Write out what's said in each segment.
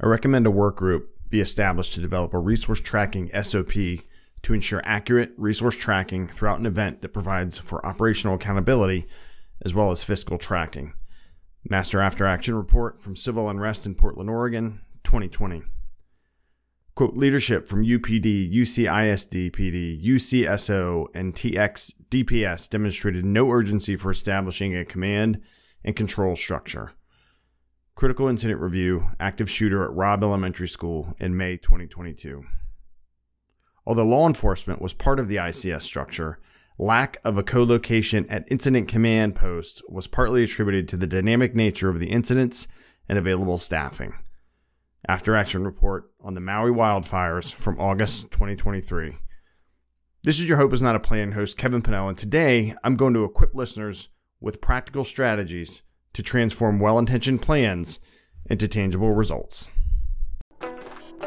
I recommend a work group be established to develop a resource tracking SOP to ensure accurate resource tracking throughout an event that provides for operational accountability as well as fiscal tracking. Master After Action Report from Civil Unrest in Portland, Oregon, 2020. Quote, leadership from UPD, UCISD PD, UCSO, and TX DPS demonstrated no urgency for establishing a command and control structure. Critical incident review, active shooter at Robb Elementary School in May 2022. Although law enforcement was part of the ICS structure, lack of a co-location at incident command posts was partly attributed to the dynamic nature of the incidents and available staffing. After Action Report on the Maui wildfires from August 2023. This is your Hope Is Not a Plan host, Kevin Pinnell, and today I'm going to equip listeners with practical strategies to transform well-intentioned plans into tangible results.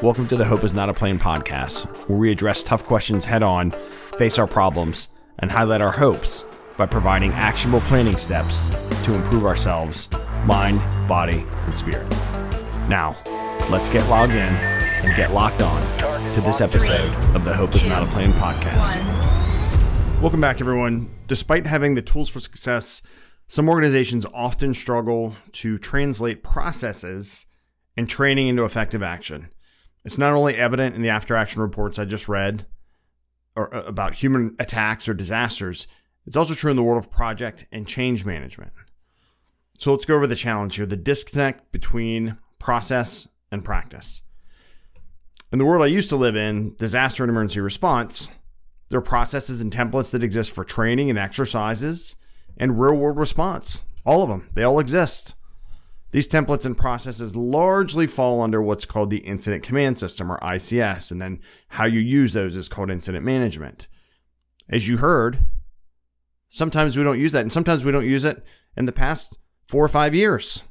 Welcome to the Hope Is Not a Plan podcast, where we address tough questions head-on, face our problems, and highlight our hopes by providing actionable planning steps to improve ourselves, mind, body, and spirit. Now, let's get logged in and get locked on to this episode of the Hope Is Not a Plan podcast. Welcome back, everyone. Despite having the tools for success, some organizations often struggle to translate processes and training into effective action. It's not only evident in the after action reports I just read or about human attacks or disasters, it's also true in the world of project and change management. So let's go over the challenge here, the disconnect between process and practice. In the world I used to live in, disaster and emergency response, there are processes and templates that exist for training and exercises and real-world response. All of them. They all exist. These templates and processes largely fall under what's called the Incident Command System, or ICS, and then how you use those is called incident management. As you heard, sometimes we don't use that, and sometimes we don't use it in the past 4 or 5 years.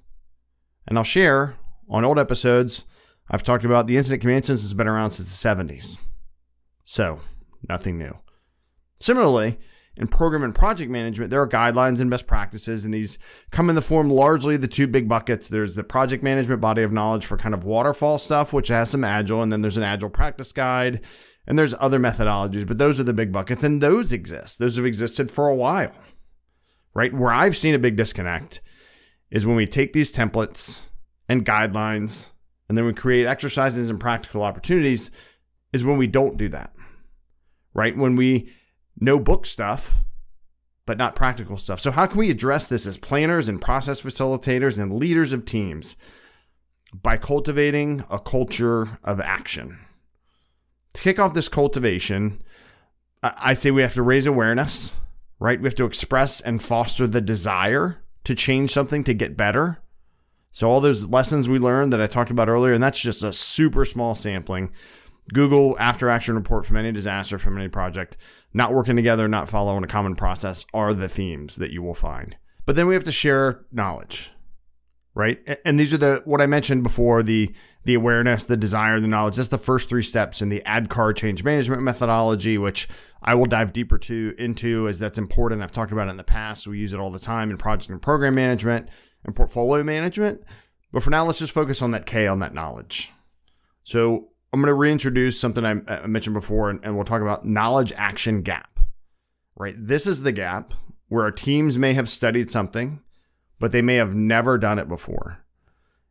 And I'll share, on old episodes, I've talked about the Incident Command System has been around since the 70s. So, nothing new. Similarly, in program and project management, there are guidelines and best practices, and these come in the form largely the two big buckets. There's the project management body of knowledge for kind of waterfall stuff, which has some agile, and then there's an agile practice guide, and there's other methodologies, but those are the big buckets, and those exist. Those have existed for a while, right? Where I've seen a big disconnect is when we take these templates and guidelines, and then we create exercises and practical opportunities, is when we don't do that, right? When we know book stuff, but not practical stuff. So how can we address this as planners and process facilitators and leaders of teams? By cultivating a culture of action. To kick off this cultivation, I say we have to raise awareness, right? We have to express and foster the desire to change something to get better. So all those lessons we learned that I talked about earlier, and that's just a super small sampling. Google after action report from any disaster, from any project, not working together, not following a common process are the themes that you will find. But then we have to share knowledge, right? And these are what I mentioned before, the awareness, the desire, the knowledge. That's the first 3 steps in the ADKAR change management methodology, which I will dive deeper into as that's important. I've talked about it in the past. We use it all the time in project and program management and portfolio management. But for now, let's just focus on that K, on that knowledge. So I'm going to reintroduce something I mentioned before, and we'll talk about knowledge action gap, right? This is the gap where our teams may have studied something, but they may have never done it before.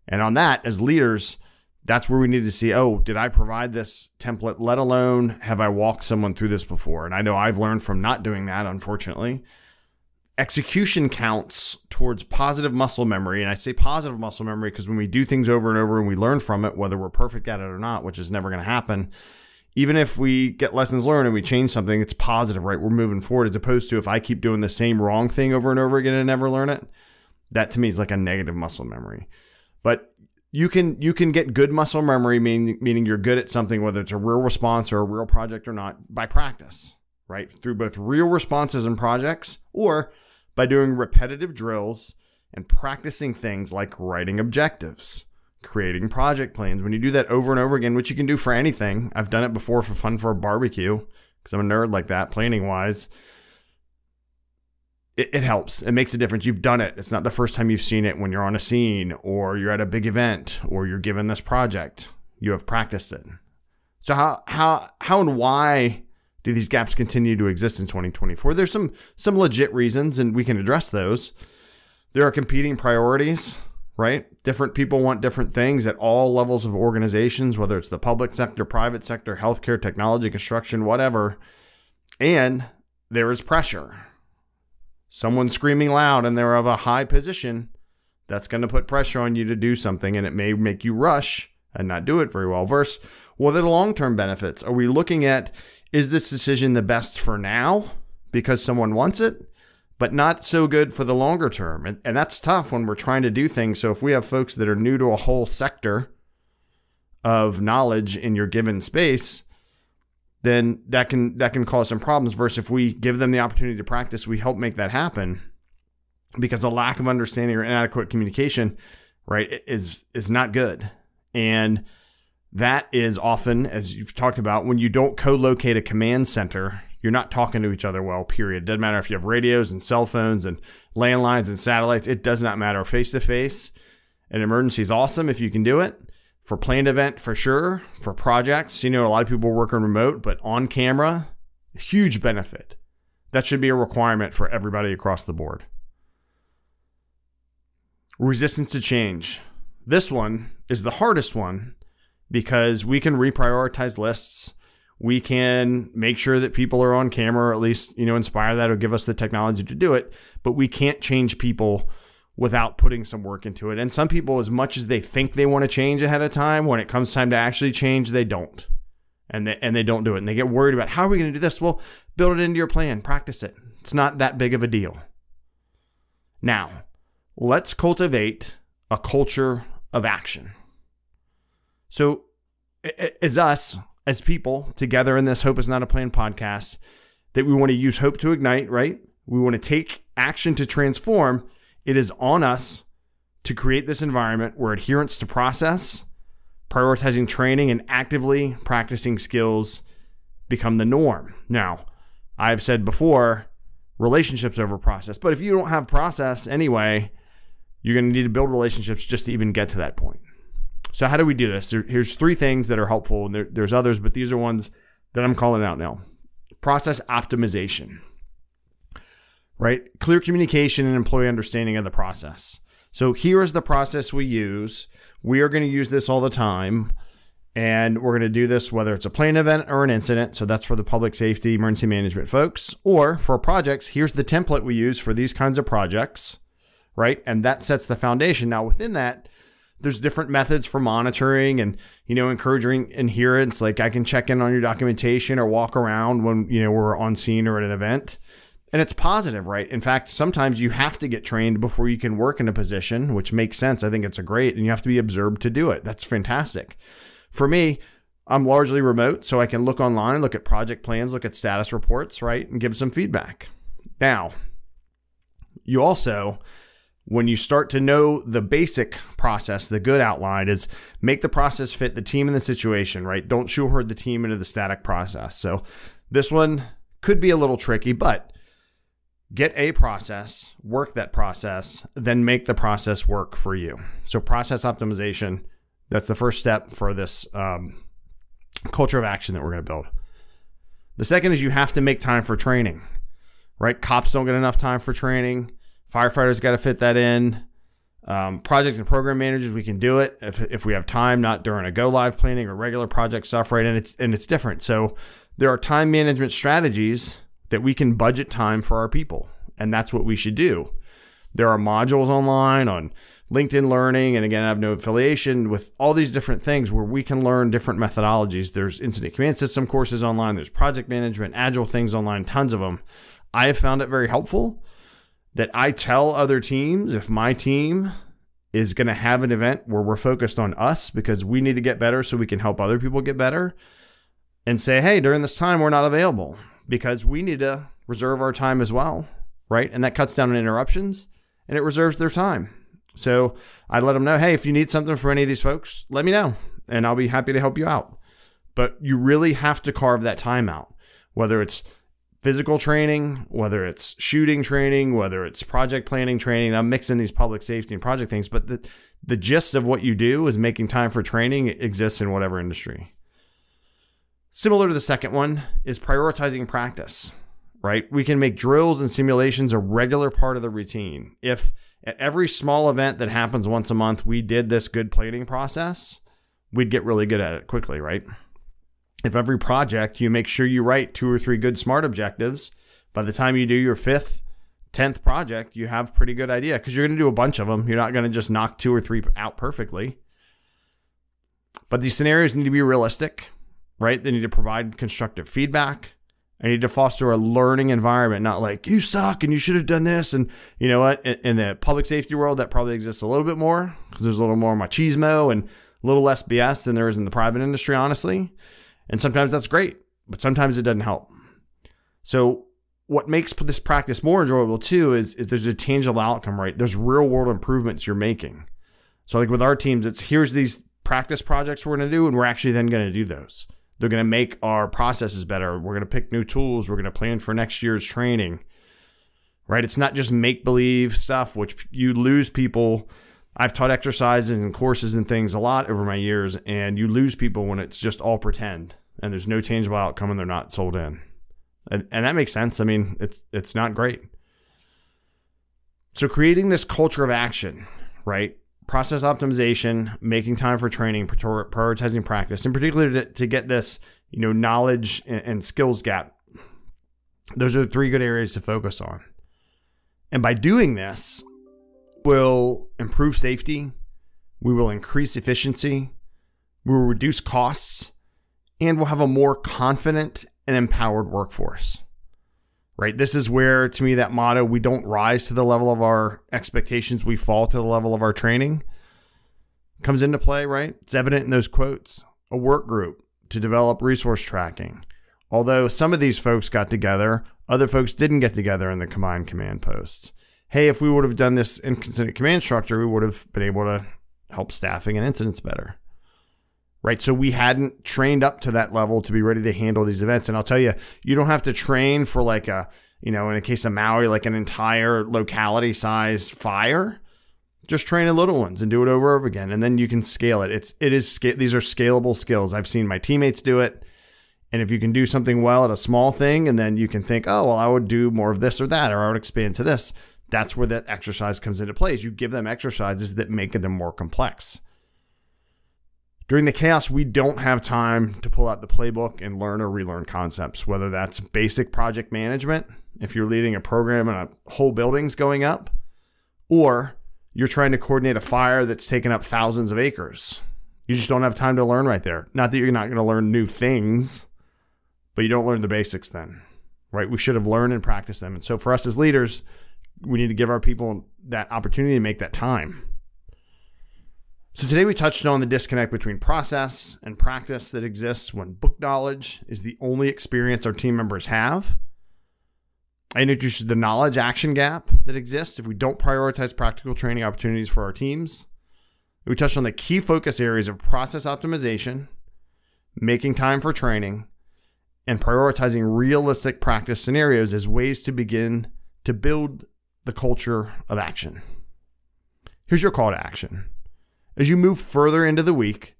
And on that, as leaders, that's where we need to see, oh, did I provide this template, let alone have I walked someone through this before? And I know I've learned from not doing that, unfortunately. Execution counts towards positive muscle memory. And I say positive muscle memory because when we do things over and over and we learn from it, whether we're perfect at it or not, which is never going to happen, even if we get lessons learned and we change something, it's positive, right? We're moving forward, as opposed to if I keep doing the same wrong thing over and over again and never learn it, that to me is like a negative muscle memory. But you can get good muscle memory, meaning you're good at something, whether it's a real response or a real project or not, by practice, right? Through both real responses and projects, or by doing repetitive drills and practicing things like writing objectives, creating project plans. When you do that over and over again, which you can do for anything, I've done it before for fun for a barbecue because I'm a nerd like that, planning wise. it helps. It makes a difference. You've done it. It's not the first time you've seen it when you're on a scene or you're at a big event or you're given this project. You have practiced it. So how and why do these gaps continue to exist in 2024? There's some legit reasons, and we can address those. There are competing priorities, right? Different people want different things at all levels of organizations, whether it's the public sector, private sector, healthcare, technology, construction, whatever. And there is pressure. Someone's screaming loud and they're of a high position. That's going to put pressure on you to do something, and it may make you rush and not do it very well. Versus, what are the long-term benefits? Are we looking at, is this decision the best for now because someone wants it, but not so good for the longer term? And that's tough when we're trying to do things. So if we have folks that are new to a whole sector of knowledge in your given space, then that can cause some problems. Versus if we give them the opportunity to practice, we help make that happen, because a lack of understanding or inadequate communication, right, is not good. And that is often, as you've talked about, when you don't co-locate a command center, you're not talking to each other well, period. Doesn't matter if you have radios and cell phones and landlines and satellites. It does not matter. Face-to-face, an emergency is awesome if you can do it. For planned event, for sure. For projects, a lot of people are working remote, but on camera, huge benefit. That should be a requirement for everybody across the board. Resistance to change. This one is the hardest one, because we can reprioritize lists. We can make sure that people are on camera, or at least, inspire that or give us the technology to do it. But we can't change people without putting some work into it. And some people, as much as they think they want to change ahead of time, when it comes time to actually change, they don't. And they don't do it. And they get worried about, how are we going to do this? Well, build it into your plan. Practice it. It's not that big of a deal. Now, let's cultivate a culture of action. So as people together in this Hope is Not a Plan podcast, that we want to use hope to ignite, right? We want to take action to transform. It is on us to create this environment where adherence to process, prioritizing training, and actively practicing skills become the norm. Now, I've said before, relationships over process. But if you don't have process anyway, you're going to need to build relationships just to even get to that point. So how do we do this? Here's 3 things that are helpful, and there's others, but these are ones that I'm calling out now. Process optimization, right? Clear communication and employee understanding of the process. So here is the process we use. We are going to use this all the time, and we're going to do this whether it's a planned event or an incident. So that's for the public safety, emergency management folks, or for projects. Here's the template we use for these kinds of projects, right? And that sets the foundation. Now within that, there's different methods for monitoring and, encouraging adherence. Like I can check in on your documentation or walk around when, we're on scene or at an event. And it's positive, right? In fact, sometimes you have to get trained before you can work in a position, which makes sense. I think it's great. And you have to be observed to do it. That's fantastic. For me, I'm largely remote, so I can look online, look at project plans, look at status reports, right? And give some feedback. Now, you also, when you start to know the basic process, the good outline is make the process fit the team and the situation, right? Don't shoehorn the team into the static process. So this one could be a little tricky, but get a process, work that process, then make the process work for you. So process optimization, that's the first step for this culture of action that we're going to build. The second is you have to make time for training, right? Cops don't get enough time for training. Firefighters got to fit that in. Project and program managers, we can do it if we have time, not during a go live planning or regular project stuff, right? And it's different. So there are time management strategies that we can budget time for our people, and that's what we should do. There are modules online on LinkedIn Learning, and again, I have no affiliation with all these different things where we can learn different methodologies. There's incident command system courses online. There's project management, agile things online, tons of them. I have found it very helpful that I tell other teams, if my team is going to have an event where we're focused on us because we need to get better so we can help other people get better, and say, hey, during this time, we're not available because we need to reserve our time as well, right? And that cuts down on interruptions and it reserves their time. So I let them know, hey, if you need something for any of these folks, let me know and I'll be happy to help you out. But you really have to carve that time out, whether it's physical training, whether it's shooting training, whether it's project planning training. I'm mixing these public safety and project things, but the gist of what you do is making time for training exists in whatever industry. Similar to the second one is prioritizing practice, right? We can make drills and simulations a regular part of the routine. If at every small event that happens once a month, we did this good planning process, we'd get really good at it quickly, right? If every project you make sure you write 2 or 3 good SMART objectives, by the time you do your 5th, 10th project, you have a pretty good idea because you're going to do a bunch of them. You're not going to just knock 2 or 3 out perfectly. But these scenarios need to be realistic, right? They need to provide constructive feedback. I need to foster a learning environment, not like, you suck and you should have done this. And you know what? In the public safety world, that probably exists a little bit more because there's a little more machismo and a little less BS than there is in the private industry, honestly. And sometimes that's great, but sometimes it doesn't help. So what makes this practice more enjoyable too is there's a tangible outcome, right? There's real world improvements you're making. So like with our teams, it's here's these practice projects we're going to do, and we're actually then going to do those. They're going to make our processes better. We're going to pick new tools. We're going to plan for next year's training, right? It's not just make-believe stuff, which you lose people. I've taught exercises and courses and things a lot over my years, and you lose people when it's just all pretend and there's no tangible outcome and they're not sold in. And that makes sense. I mean, it's not great. So creating this culture of action, right? Process optimization, making time for training, prioritizing practice, and particularly to get this, knowledge and skills gap. Those are 3 good areas to focus on. And by doing this, we'll improve safety, we will increase efficiency, we will reduce costs, and we'll have a more confident and empowered workforce, right? This is where, to me, that motto, we don't rise to the level of our expectations, we fall to the level of our training, comes into play, right? It's evident in those quotes. A work group to develop resource tracking. Although some of these folks got together, other folks didn't get together in the combined command posts. Hey, if we would have done this incident command structure, we would have been able to help staffing and incidents better. Right? So we hadn't trained up to that level to be ready to handle these events. And I'll tell you, you don't have to train for like a, in a case of Maui, like an entire locality sized fire. Just train in little ones and do it over and over again. And then you can scale it. These are scalable skills. I've seen my teammates do it. And if you can do something well at a small thing, and then you can think, oh, well, I would do more of this or that, or I would expand to this. That's where that exercise comes into play. Is you give them exercises that make them more complex. During the chaos, we don't have time to pull out the playbook and learn or relearn concepts, whether that's basic project management, if you're leading a program and a whole building's going up, or you're trying to coordinate a fire that's taken up thousands of acres. You just don't have time to learn right there. Not that you're not going to learn new things, but you don't learn the basics then, right? We should have learned and practiced them. And so for us as leaders, we need to give our people that opportunity to make that time. So today we touched on the disconnect between process and practice that exists when book knowledge is the only experience our team members have. I introduced the knowledge action gap that exists if we don't prioritize practical training opportunities for our teams. We touched on the key focus areas of process optimization, making time for training, and prioritizing realistic practice scenarios as ways to begin to build the culture of action. Here's your call to action. As you move further into the week,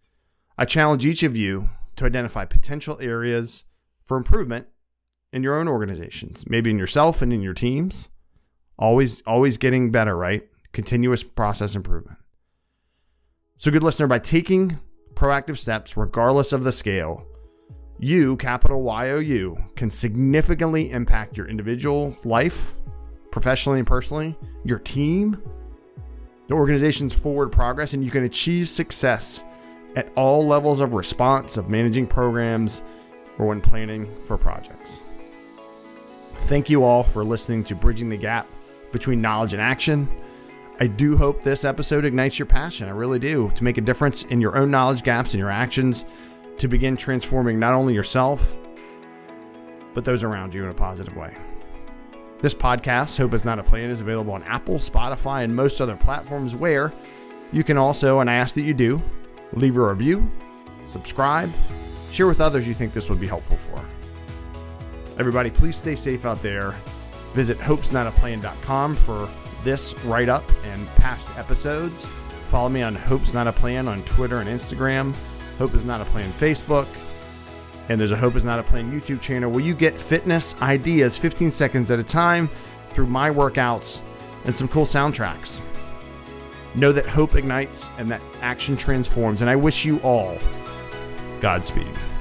I challenge each of you to identify potential areas for improvement in your own organizations, maybe in yourself and in your teams. Always getting better, right? Continuous process improvement. So good listener, by taking proactive steps, regardless of the scale, you, capital Y-O-U, can significantly impact your individual life, professionally and personally, your team, the organization's forward progress, and you can achieve success at all levels of response, of managing programs, or when planning for projects. Thank you all for listening to Bridging the Gap Between Knowledge and Action. I do hope this episode ignites your passion. I really do, to make a difference in your own knowledge gaps and your actions, to begin transforming not only yourself, but those around you in a positive way. This podcast, Hope Is Not a Plan, is available on Apple, Spotify, and most other platforms where you can also, and I ask that you do, leave a review, subscribe, share with others you think this would be helpful for. Everybody, please stay safe out there. Visit hopesnotaplan.com for this write-up and past episodes. Follow me on Hope's Not a Plan on Twitter and Instagram, Hope is Not a Plan Facebook, and there's a Hope is Not a Plan YouTube channel where you get fitness ideas 15 seconds at a time through my workouts and some cool soundtracks. Know that hope ignites and that action transforms, and I wish you all Godspeed.